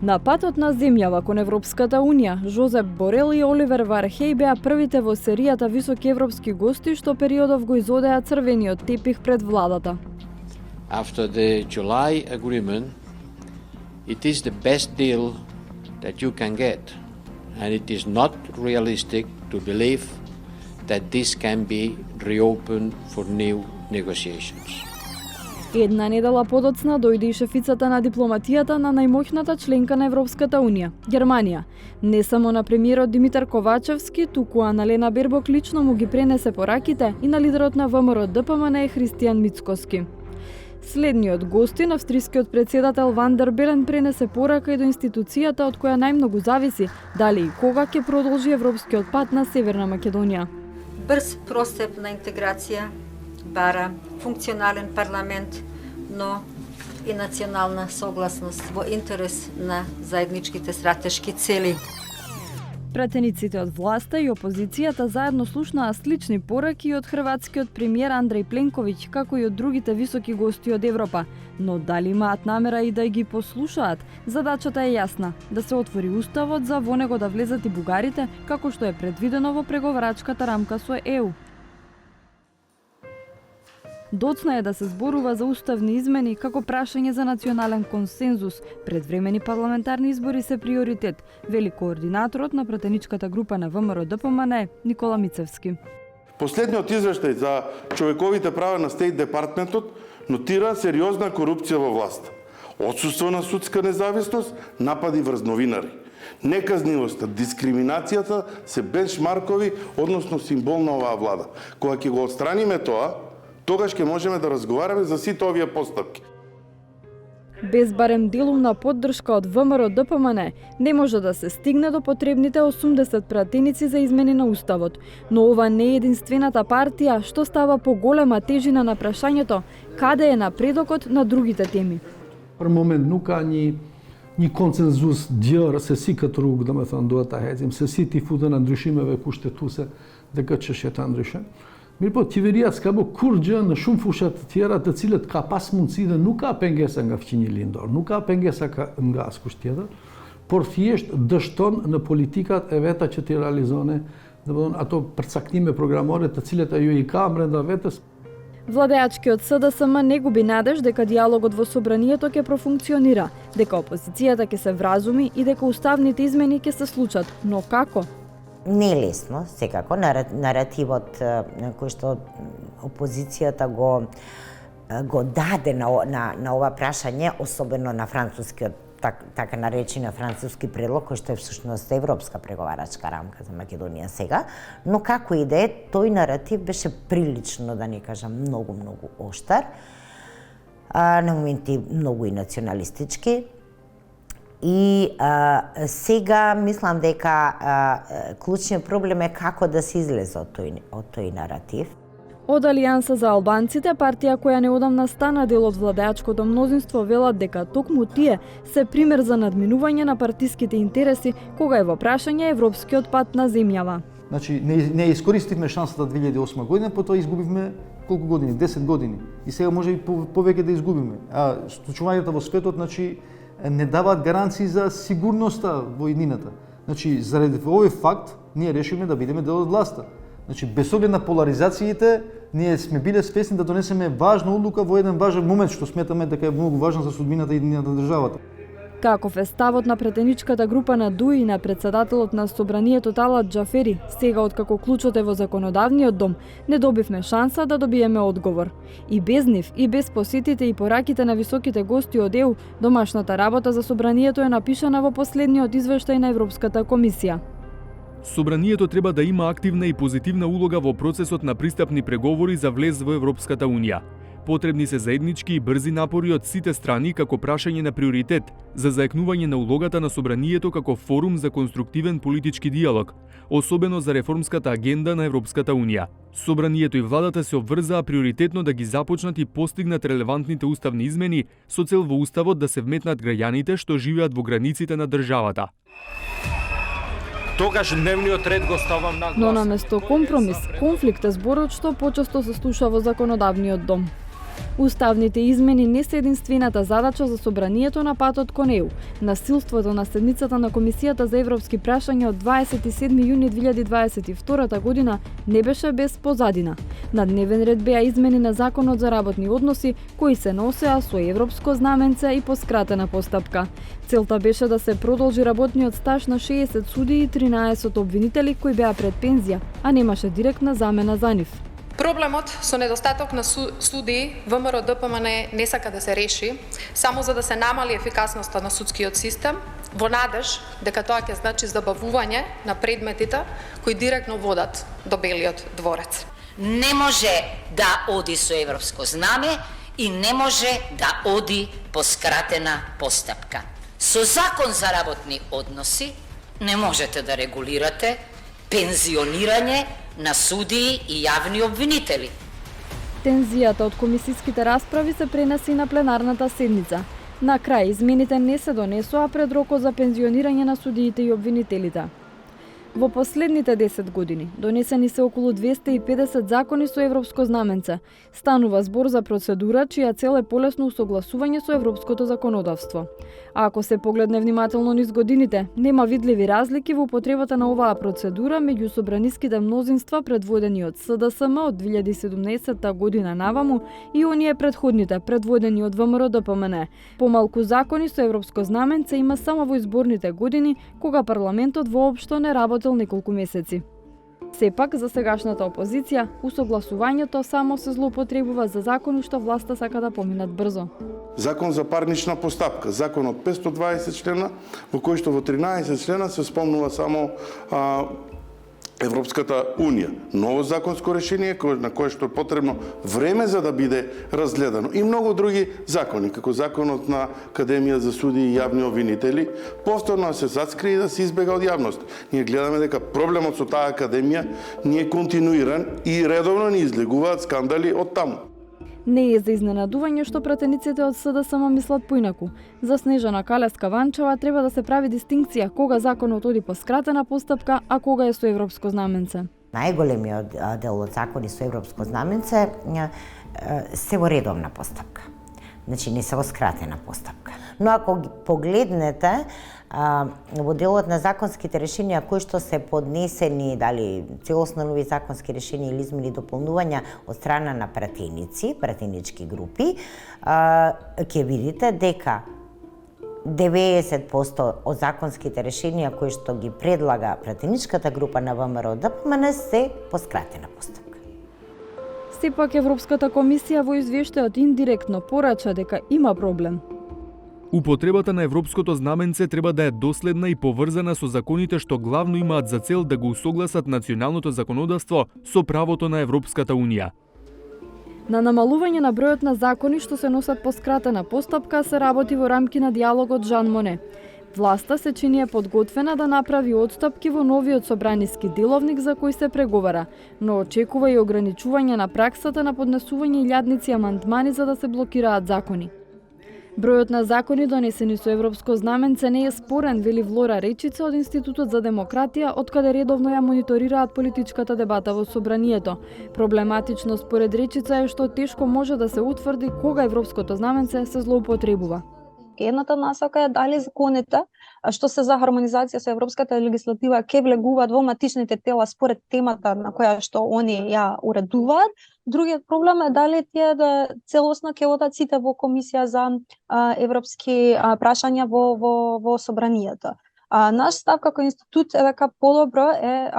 На патот на земјава кон Европската Унија, Жозеп Борел и Оливер Вархеј беа првите во серијата високи европски гости што периодов го изодеа црвениот тепих пред владата. After the July agreement, it is the best deal that you can get, and it is not realistic to believe that this can be reopened for new negotiations. Една недела подоцна дојде и шефицата на дипломатијата на најмоќната членка на Европската Унија, Германија. Не само на премиерот Димитар Ковачевски, туку Аналена Бербок лично му ги пренесе пораките и на лидерот на ВМРО ДПМН Христијан Мицкоски. Следниот гостин, австрискиот председател Ван дер Белен, пренесе порака и до институцијата од која најмногу зависи дали и кога ќе продолжи европскиот пат на Северна Македонија. Брз простеп на интеграција бара функционален парламент, но и национална согласност во интерес на заедничките стратешки цели. Пратениците од власта и опозицијата заедно слушнаа слични пораки од хрватскиот премиер Андреј Пленковиќ, како и од другите високи гости од Европа. Но дали имаат намера и да ги послушаат? Задачата е јасна – да се отвори уставот за во него да влезат и бугарите, како што е предвидено во преговарачката рамка со ЕУ. Доцна е да се зборува за уставни измени како прашање за национален консензус. Предвремени парламентарни избори се приоритет, вели координаторот на пратеничката група на ВМРО ДПМН Никола Мицевски. Последниот извештај за човековите права на Стейт департментот нотира сериозна корупција во власта. Отсуство на судска независност, напади врз новинари. Неказнивоста, дискриминацијата се бенчмаркови, односно символ на оваа влада. Кога ќе го отстраниме тоа, тогаш ќе можеме да разговараме за сите овие постапки. Без барем делумна поддршка од ВМРО ДПМН не може да се стигне до потребните 80 пратеници за измени на уставот. Но ова не е единствената партија што става поголема тежина на прашањето каде е напредокот на другите теми. Për moment nuk ka një konsenzus djërë se si këtë rrugë do me thënë duhet ta hecim, se si t'i futën në ndryshimeve kushtetuese dhe këtë çështje ta ndryshojmë. Mirë po, qeveria s'ka bë kur gjë në shumë fushat të tjera të cilët ka pas mundësi dhe nuk ka pengesa nga fqinji lindor, nuk ka pengesa nga askush tjetër, por thjesht dështon në politikat e veta që t'i realizone, domethënë ato përcaktime programore të cilat ajo i ka brenda vetes. Владеачкиот СДСМ не губи надеж дека диалогот во собранието ќе профункционира, дека опозицијата ќе се вразуми и дека уставните измени ќе се случат. Но како? Не е лесно, секако. Наративот кој што опозицијата го даде на ова прашање, особено на францускиот, така наречен француски предлог, кој што е всушност европска преговарачка рамка за Македонија сега, но како и да е, тој наратив беше прилично, да не кажам, многу оштар, на моменти многу и националистички. И сега мислам дека клучниот проблем е како да се излезе од тој наратив. Од Алијанса за албанците, партија која неодамна стана дел од владеачкото мнозинство, велат дека токму тие се пример за надминување на партиските интереси кога е во прашање европскиот пат на земјава. Значи, не искористивме шансата 2008 година, потоа изгубивме колку години? 10 години. И сега може и повеќе да изгубиме. А случувањата во светот, значи, не даваат гаранции за сигурноста во иднината. Значи, заради овој факт, ние решиме да бидеме дел од власта. Значи, без оглед на поларизациите, ние сме биле свесни да донесеме важна одлука во еден важен момент, што сметаме дека е многу важна за судбината и иднината на државата. Каков е ставот на претеничката група на ДУИ и на председателот на собранието Талат Џафери, сега откако клучот е во законодавниот дом, не добивме шанса да добиеме одговор. И без нив, и без посетите и пораките на високите гости од ЕУ, домашната работа за собранието е напишана во последниот извештај на Европската комисија. Собранието треба да има активна и позитивна улога во процесот на пристапни преговори за влез во Европската Унија. Потребни се заеднички и брзи напори од сите страни како прашање на приоритет за заекнување на улогата на собранието како форум за конструктивен политички диалог, особено за реформската агенда на Европската Унија. Собранието и владата се обврзаа приоритетно да ги започнат и постигнат релевантните уставни измени со цел во уставот да се вметнат граѓаните што живеат во границите на државата. Тогаш дневниот ред го ставам на глас. Но наместо компромис, конфликт е зборот што почесто се слуша во законодавниот дом. Уставните измени не се единствената задача за собранието на патот кон ЕУ. Насилството на седницата на Комисијата за европски прашања од 27 јуни 2022 година не беше без позадина. На дневен ред беа измени на Законот за работни односи, кои се носеа со европско знаменце и по скратена постапка. Целта беше да се продолжи работниот стаж на 60 судии и 13 обвинители кои беа пред пензија, а немаше директна замена за нив. Проблемот со недостаток на судии ВМРО ДПМН не сака да се реши само за да се намали ефикасноста на судскиот систем, во надеж дека тоа ќе значи забавување на предметите кои директно водат до Белиот дворец. Не може да оди со европско знаме и не може да оди по скратена постапка. Со Закон за работни односи не можете да регулирате пензионирање на судии и јавни обвинители. Тензијата од комисиските расправи се пренеси на пленарната седница. На крај, измените не се донесоа пред рокот за пензионирање на судиите и обвинителите. Во последните 10 години донесени се околу 250 закони со европско знаменце. Станува збор за процедура чија цел е полесно усогласување со европското законодавство. А ако се погледне внимателно низ годините, нема видливи разлики во употребата на оваа процедура меѓу собраниските мнозинства предводени од СДСМ од 2017 година наваму и оние предходните предводени од ВМРО ДПМН. Помалку закони со европско знаменце има само во изборните години, кога парламентот воопшто не работел неколку месеци. Сепак, за сегашната опозиција, усогласувањето само се злоупотребува за закони што власта сака да поминат брзо. Закон за парнична постапка, закон од 520 члена, во кој што во 13 члена се спомнува само Европската Унија. Ново законско решение на кое што е потребно време за да биде разгледано. И многу други закони, како законот на Академија за судии и јавни обвинители, повторно се заскри и да се избега од јавност. Ние гледаме дека проблемот со таа академија не е континуиран и редовно ни излегуваат скандали од таму. Не е за изненадување што пратениците од СДСМ мислат поинаку. За Снежана Калеска-Ванчева треба да се прави дистинкција кога законот оди по скратена постапка, а кога е со европско знаменце. Најголемиот дел од закони со европско знаменце се во редовна постапка. Значи не се во скратена постапка. Но ако погледнете во делот на законските решенија кои што се поднесени, дали целосно нови законски решенија или измени и дополнувања од страна на пратеници, пратенички групи, ќе видите дека 90% од законските решенија кои што ги предлага пратеничката група на ВМРО ДПМН се по скратена постапка. Сепак Европската комисија во извештајот индиректно порача дека има проблем. Употребата на европското знаменце треба да е доследна и поврзана со законите што главно имаат за цел да го усогласат националното законодавство со правото на Европската Унија. На намалување на бројот на закони што се носат по скратена постапка се работи во рамки на диалогот Жан Моне. Власта се чини е подготвена да направи отстапки во новиот собраниски деловник за кој се преговара, но очекува и ограничување на праксата на поднесување илјадници амандмани за да се блокираат закони. Бројот на закони донесени со европско знаменце не е спорен, вели Влора Речица од Институтот за демократија, откаде редовно ја мониторираат политичката дебата во собранието. Проблематично според Речица е што тешко може да се утврди кога европското знаменце се злоупотребува. Едната насока е дали законите што се за хармонизација со европската легислатива ќе влегуваат во матичните тела според темата на која што они ја уредуваат. Другиот проблем е дали тие да целосно ќе одат сите во комисија за европски прашања во собранието. Наш став како институт е дека подобро е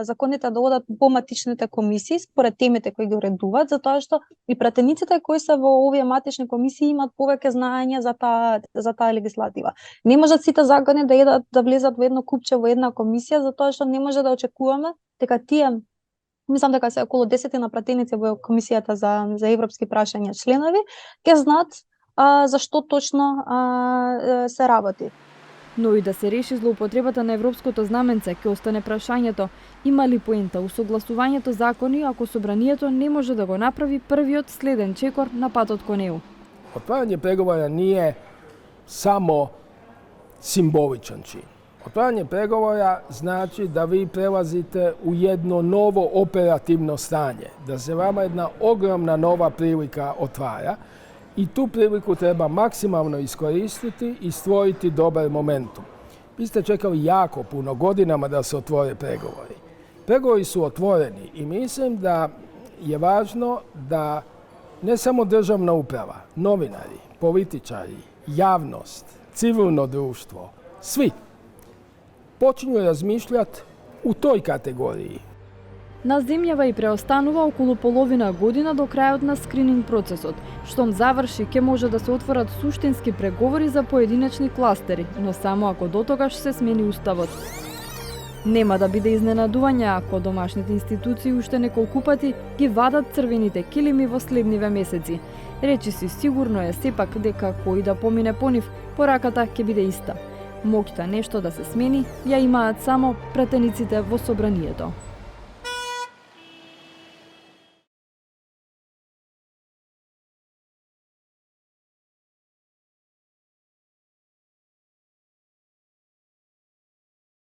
законите да одат по матичните комисии според темите кои ги уредуваат, затоа што и пратениците кои се во овие матични комисии имаат повеќе знаење за таа легислатива. Не можат сите закони да влезат во едно купче во една комисија, затоа што не може да очекуваме дека тие, мислам дека се околу 10 на пратеници во комисијата за европски прашања членови, ќе знаат за што точно се работи. Но и да се реши злоупотребата на европското знаменце, ќе остане прашањето има ли поента усогласувањето закони ако собранието не може да го направи првиот следен чекор на патот кон ЕУ. Отварање преговора не е само символичен чин. Otvaranje pregovora znači da vi prelazite u jedno novo operativno stanje, da se vama jedna ogromna nova prilika otvara i tu priliku treba maksimalno iskoristiti i stvoriti dobar momentum. Vi ste čekali jako puno godinama da se otvore pregovori. Pregovori su otvoreni i mislim da je važno da ne samo državna uprava, novinari, političari, javnost, civilno društvo, svi počinju razmišljati u toj kategoriji. На земјава и преостанува околу половина година до крајот на скрининг процесот. Штом заврши, ќе може да се отворат суштински преговори за поединечни кластери, но само ако дотогаш се смени уставот. Нема да биде изненадување ако домашните институции уште неколку пати ги вадат црвените килими во следниве месеци. Речи си, сигурно е сепак дека кој да помине по нив, пораката ќе биде иста. Моќта нешто да се смени ја имаат само пратениците во собранието.